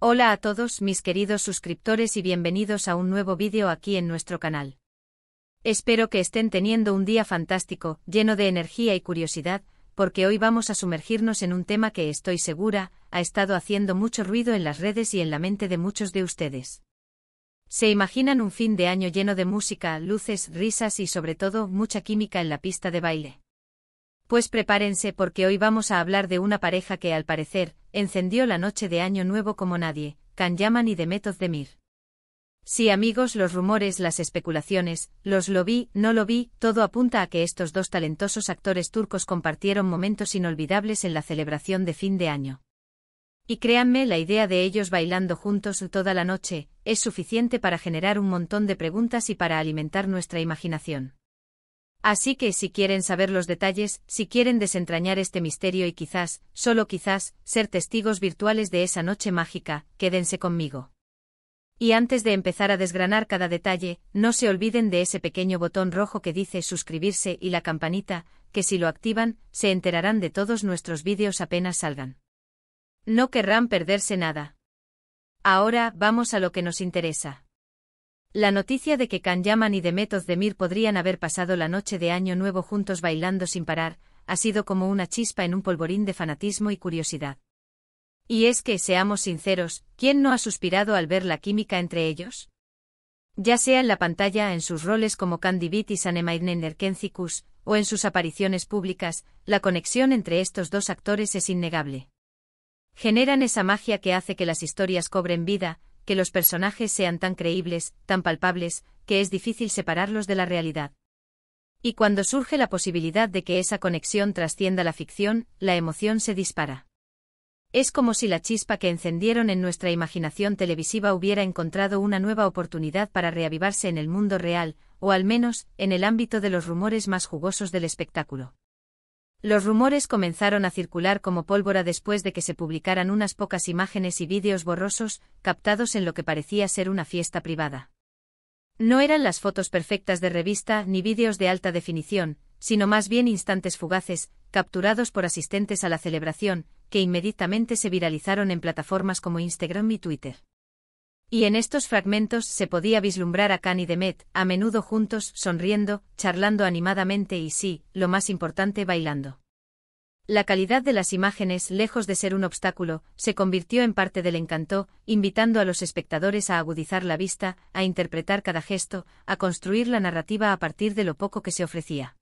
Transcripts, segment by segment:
Hola a todos mis queridos suscriptores y bienvenidos a un nuevo vídeo aquí en nuestro canal. Espero que estén teniendo un día fantástico, lleno de energía y curiosidad, porque hoy vamos a sumergirnos en un tema que estoy segura, ha estado haciendo mucho ruido en las redes y en la mente de muchos de ustedes. ¿Se imaginan un fin de año lleno de música, luces, risas y sobre todo mucha química en la pista de baile? Pues prepárense porque hoy vamos a hablar de una pareja que al parecer, encendió la noche de Año Nuevo como nadie, Can Yaman y Demet Özdemir. Sí amigos, los rumores, las especulaciones, los lo vi, no lo vi, todo apunta a que estos dos talentosos actores turcos compartieron momentos inolvidables en la celebración de fin de año. Y créanme, la idea de ellos bailando juntos toda la noche, es suficiente para generar un montón de preguntas y para alimentar nuestra imaginación. Así que si quieren saber los detalles, si quieren desentrañar este misterio y quizás, solo quizás, ser testigos virtuales de esa noche mágica, quédense conmigo. Y antes de empezar a desgranar cada detalle, no se olviden de ese pequeño botón rojo que dice suscribirse y la campanita, que si lo activan, se enterarán de todos nuestros vídeos apenas salgan. No querrán perderse nada. Ahora, vamos a lo que nos interesa. La noticia de que Can Yaman y Demet Özdemir podrían haber pasado la noche de Año Nuevo juntos bailando sin parar, ha sido como una chispa en un polvorín de fanatismo y curiosidad. Y es que, seamos sinceros, ¿quién no ha suspirado al ver la química entre ellos? Ya sea en la pantalla, en sus roles como Candy Beat y Sanemairen Erkencikus, o en sus apariciones públicas, la conexión entre estos dos actores es innegable. Generan esa magia que hace que las historias cobren vida, que los personajes sean tan creíbles, tan palpables, que es difícil separarlos de la realidad. Y cuando surge la posibilidad de que esa conexión trascienda la ficción, la emoción se dispara. Es como si la chispa que encendieron en nuestra imaginación televisiva hubiera encontrado una nueva oportunidad para reavivarse en el mundo real, o al menos, en el ámbito de los rumores más jugosos del espectáculo. Los rumores comenzaron a circular como pólvora después de que se publicaran unas pocas imágenes y vídeos borrosos, captados en lo que parecía ser una fiesta privada. No eran las fotos perfectas de revista ni vídeos de alta definición, sino más bien instantes fugaces, capturados por asistentes a la celebración, que inmediatamente se viralizaron en plataformas como Instagram y Twitter. Y en estos fragmentos se podía vislumbrar a Can y Demet, a menudo juntos, sonriendo, charlando animadamente y sí, lo más importante, bailando. La calidad de las imágenes, lejos de ser un obstáculo, se convirtió en parte del encanto, invitando a los espectadores a agudizar la vista, a interpretar cada gesto, a construir la narrativa a partir de lo poco que se ofrecía.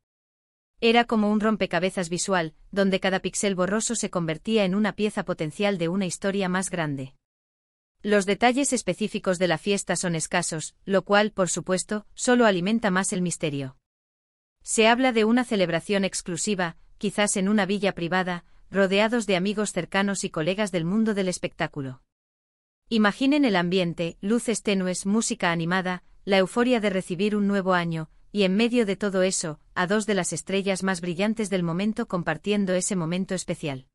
Era como un rompecabezas visual, donde cada píxel borroso se convertía en una pieza potencial de una historia más grande. Los detalles específicos de la fiesta son escasos, lo cual, por supuesto, solo alimenta más el misterio. Se habla de una celebración exclusiva, quizás en una villa privada, rodeados de amigos cercanos y colegas del mundo del espectáculo. Imaginen el ambiente, luces tenues, música animada, la euforia de recibir un nuevo año, y en medio de todo eso, a dos de las estrellas más brillantes del momento compartiendo ese momento especial.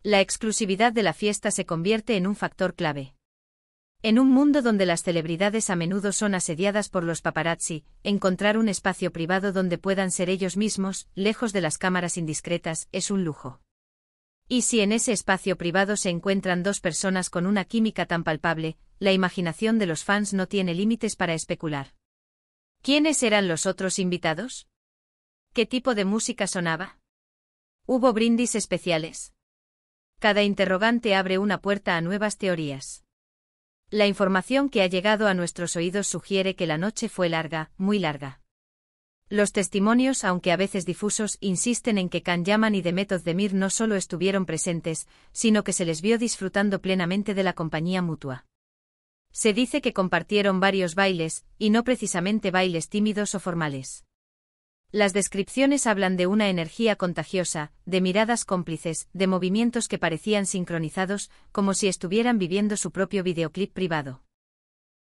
La exclusividad de la fiesta se convierte en un factor clave. En un mundo donde las celebridades a menudo son asediadas por los paparazzi, encontrar un espacio privado donde puedan ser ellos mismos, lejos de las cámaras indiscretas, es un lujo. Y si en ese espacio privado se encuentran dos personas con una química tan palpable, la imaginación de los fans no tiene límites para especular. ¿Quiénes eran los otros invitados? ¿Qué tipo de música sonaba? ¿Hubo brindis especiales? Cada interrogante abre una puerta a nuevas teorías. La información que ha llegado a nuestros oídos sugiere que la noche fue larga, muy larga. Los testimonios, aunque a veces difusos, insisten en que Can Yaman y Demet Özdemir no solo estuvieron presentes, sino que se les vio disfrutando plenamente de la compañía mutua. Se dice que compartieron varios bailes, y no precisamente bailes tímidos o formales. Las descripciones hablan de una energía contagiosa, de miradas cómplices, de movimientos que parecían sincronizados, como si estuvieran viviendo su propio videoclip privado.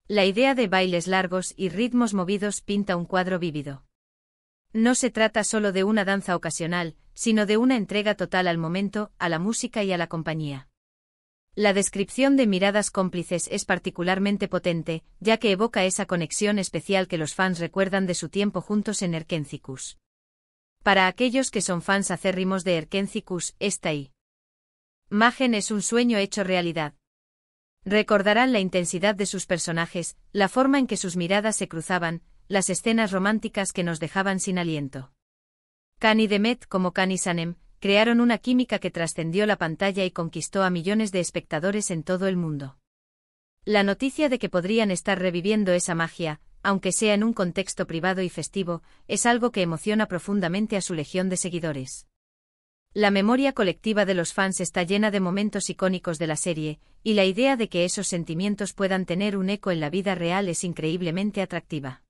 La idea de bailes largos y ritmos movidos pinta un cuadro vívido. No se trata solo de una danza ocasional, sino de una entrega total al momento, a la música y a la compañía. La descripción de miradas cómplices es particularmente potente, ya que evoca esa conexión especial que los fans recuerdan de su tiempo juntos en Erkencikus. Para aquellos que son fans acérrimos de Erkencikus, esta imagen es un sueño hecho realidad. Recordarán la intensidad de sus personajes, la forma en que sus miradas se cruzaban, las escenas románticas que nos dejaban sin aliento. Can y Demet, como Can y Sanem, crearon una química que trascendió la pantalla y conquistó a millones de espectadores en todo el mundo. La noticia de que podrían estar reviviendo esa magia, aunque sea en un contexto privado y festivo, es algo que emociona profundamente a su legión de seguidores. La memoria colectiva de los fans está llena de momentos icónicos de la serie, y la idea de que esos sentimientos puedan tener un eco en la vida real es increíblemente atractiva.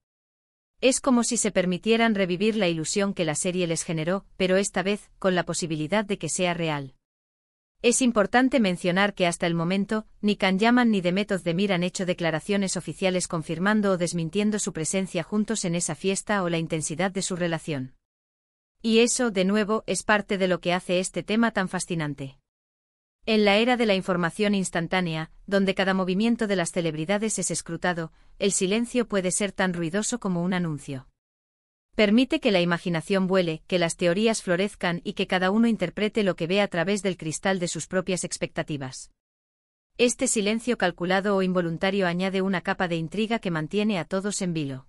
Es como si se permitieran revivir la ilusión que la serie les generó, pero esta vez, con la posibilidad de que sea real. Es importante mencionar que hasta el momento, ni Can Yaman ni Demet Özdemir han hecho declaraciones oficiales confirmando o desmintiendo su presencia juntos en esa fiesta o la intensidad de su relación. Y eso, de nuevo, es parte de lo que hace este tema tan fascinante. En la era de la información instantánea, donde cada movimiento de las celebridades es escrutado, el silencio puede ser tan ruidoso como un anuncio. Permite que la imaginación vuele, que las teorías florezcan y que cada uno interprete lo que ve a través del cristal de sus propias expectativas. Este silencio calculado o involuntario añade una capa de intriga que mantiene a todos en vilo.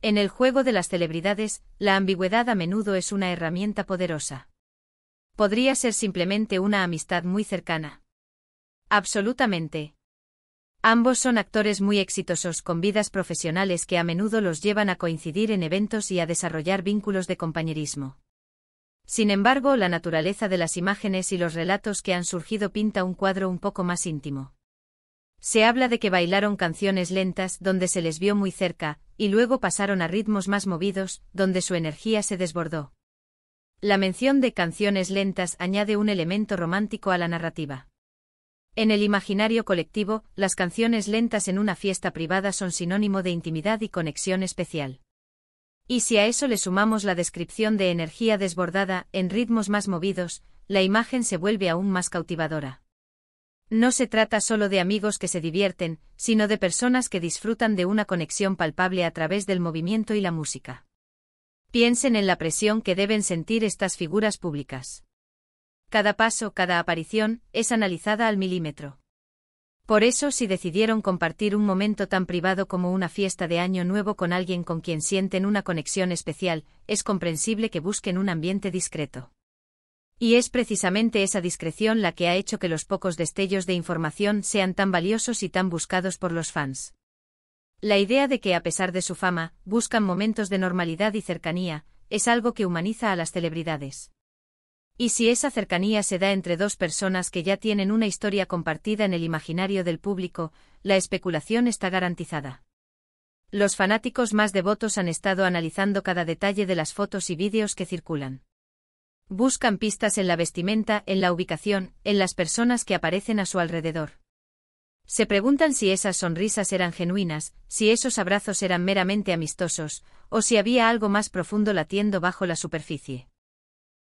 En el juego de las celebridades, la ambigüedad a menudo es una herramienta poderosa. Podría ser simplemente una amistad muy cercana. Absolutamente. Ambos son actores muy exitosos con vidas profesionales que a menudo los llevan a coincidir en eventos y a desarrollar vínculos de compañerismo. Sin embargo, la naturaleza de las imágenes y los relatos que han surgido pinta un cuadro un poco más íntimo. Se habla de que bailaron canciones lentas donde se les vio muy cerca, y luego pasaron a ritmos más movidos, donde su energía se desbordó. La mención de canciones lentas añade un elemento romántico a la narrativa. En el imaginario colectivo, las canciones lentas en una fiesta privada son sinónimo de intimidad y conexión especial. Y si a eso le sumamos la descripción de energía desbordada, en ritmos más movidos, la imagen se vuelve aún más cautivadora. No se trata solo de amigos que se divierten, sino de personas que disfrutan de una conexión palpable a través del movimiento y la música. Piensen en la presión que deben sentir estas figuras públicas. Cada paso, cada aparición, es analizada al milímetro. Por eso, si decidieron compartir un momento tan privado como una fiesta de Año Nuevo con alguien con quien sienten una conexión especial, es comprensible que busquen un ambiente discreto. Y es precisamente esa discreción la que ha hecho que los pocos destellos de información sean tan valiosos y tan buscados por los fans. La idea de que a pesar de su fama, buscan momentos de normalidad y cercanía, es algo que humaniza a las celebridades. Y si esa cercanía se da entre dos personas que ya tienen una historia compartida en el imaginario del público, la especulación está garantizada. Los fanáticos más devotos han estado analizando cada detalle de las fotos y vídeos que circulan. Buscan pistas en la vestimenta, en la ubicación, en las personas que aparecen a su alrededor. Se preguntan si esas sonrisas eran genuinas, si esos abrazos eran meramente amistosos, o si había algo más profundo latiendo bajo la superficie.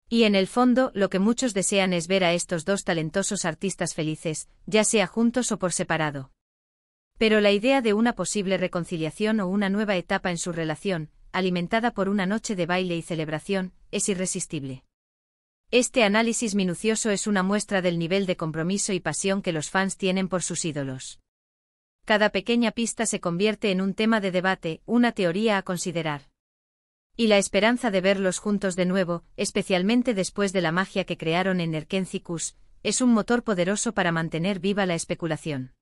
Y en el fondo, lo que muchos desean es ver a estos dos talentosos artistas felices, ya sea juntos o por separado. Pero la idea de una posible reconciliación o una nueva etapa en su relación, alimentada por una noche de baile y celebración, es irresistible. Este análisis minucioso es una muestra del nivel de compromiso y pasión que los fans tienen por sus ídolos. Cada pequeña pista se convierte en un tema de debate, una teoría a considerar. Y la esperanza de verlos juntos de nuevo, especialmente después de la magia que crearon en Erkencikus, es un motor poderoso para mantener viva la especulación.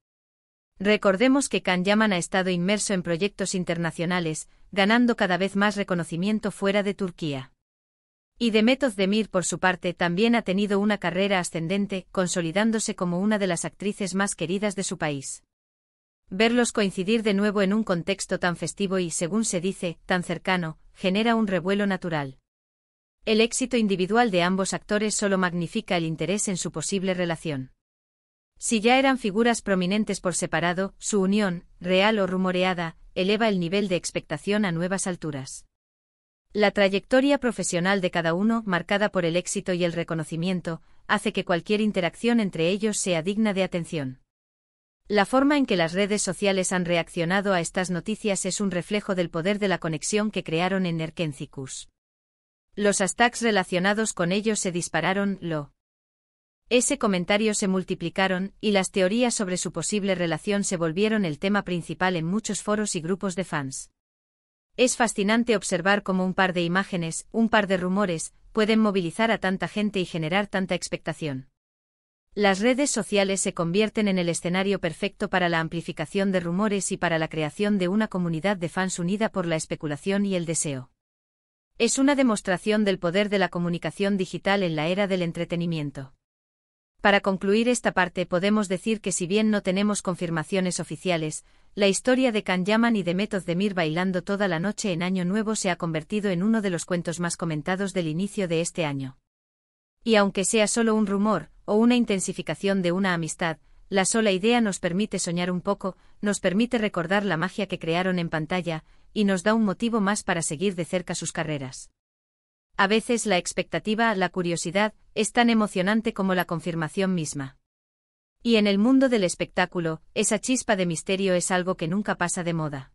Recordemos que Can Yaman ha estado inmerso en proyectos internacionales, ganando cada vez más reconocimiento fuera de Turquía. Y Demet Özdemir, por su parte, también ha tenido una carrera ascendente, consolidándose como una de las actrices más queridas de su país. Verlos coincidir de nuevo en un contexto tan festivo y, según se dice, tan cercano, genera un revuelo natural. El éxito individual de ambos actores solo magnifica el interés en su posible relación. Si ya eran figuras prominentes por separado, su unión, real o rumoreada, eleva el nivel de expectación a nuevas alturas. La trayectoria profesional de cada uno, marcada por el éxito y el reconocimiento, hace que cualquier interacción entre ellos sea digna de atención. La forma en que las redes sociales han reaccionado a estas noticias es un reflejo del poder de la conexión que crearon en Erkencikus. Los hashtags relacionados con ellos se dispararon, Ese comentario se multiplicaron, y las teorías sobre su posible relación se volvieron el tema principal en muchos foros y grupos de fans. Es fascinante observar cómo un par de imágenes, un par de rumores, pueden movilizar a tanta gente y generar tanta expectación. Las redes sociales se convierten en el escenario perfecto para la amplificación de rumores y para la creación de una comunidad de fans unida por la especulación y el deseo. Es una demostración del poder de la comunicación digital en la era del entretenimiento. Para concluir esta parte podemos decir que si bien no tenemos confirmaciones oficiales, la historia de Can Yaman y de Demet Özdemir bailando toda la noche en Año Nuevo se ha convertido en uno de los cuentos más comentados del inicio de este año. Y aunque sea solo un rumor, o una intensificación de una amistad, la sola idea nos permite soñar un poco, nos permite recordar la magia que crearon en pantalla, y nos da un motivo más para seguir de cerca sus carreras. A veces la expectativa, la curiosidad, es tan emocionante como la confirmación misma. Y en el mundo del espectáculo, esa chispa de misterio es algo que nunca pasa de moda.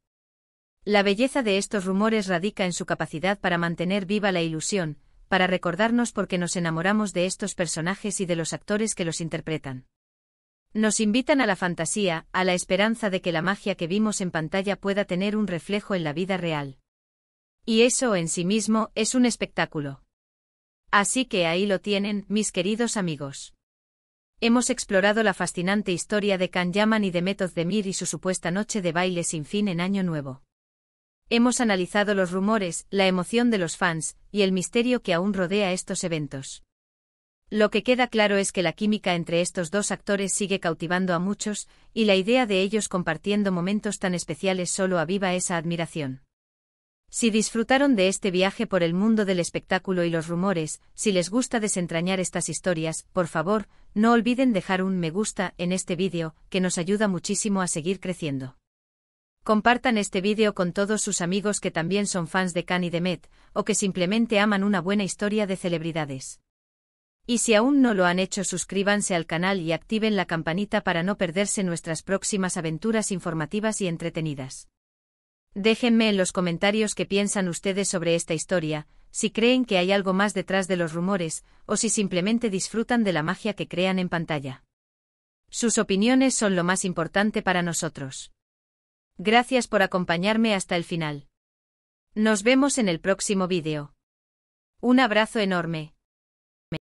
La belleza de estos rumores radica en su capacidad para mantener viva la ilusión, para recordarnos por qué nos enamoramos de estos personajes y de los actores que los interpretan. Nos invitan a la fantasía, a la esperanza de que la magia que vimos en pantalla pueda tener un reflejo en la vida real. Y eso en sí mismo es un espectáculo. Así que ahí lo tienen, mis queridos amigos. Hemos explorado la fascinante historia de Can Yaman y de Demet Özdemir y su supuesta noche de baile sin fin en Año Nuevo. Hemos analizado los rumores, la emoción de los fans, y el misterio que aún rodea estos eventos. Lo que queda claro es que la química entre estos dos actores sigue cautivando a muchos, y la idea de ellos compartiendo momentos tan especiales solo aviva esa admiración. Si disfrutaron de este viaje por el mundo del espectáculo y los rumores, si les gusta desentrañar estas historias, por favor, no olviden dejar un me gusta en este vídeo, que nos ayuda muchísimo a seguir creciendo. Compartan este vídeo con todos sus amigos que también son fans de Can y Demet, o que simplemente aman una buena historia de celebridades. Y si aún no lo han hecho, suscríbanse al canal y activen la campanita para no perderse nuestras próximas aventuras informativas y entretenidas. Déjenme en los comentarios qué piensan ustedes sobre esta historia, si creen que hay algo más detrás de los rumores, o si simplemente disfrutan de la magia que crean en pantalla. Sus opiniones son lo más importante para nosotros. Gracias por acompañarme hasta el final. Nos vemos en el próximo vídeo. Un abrazo enorme.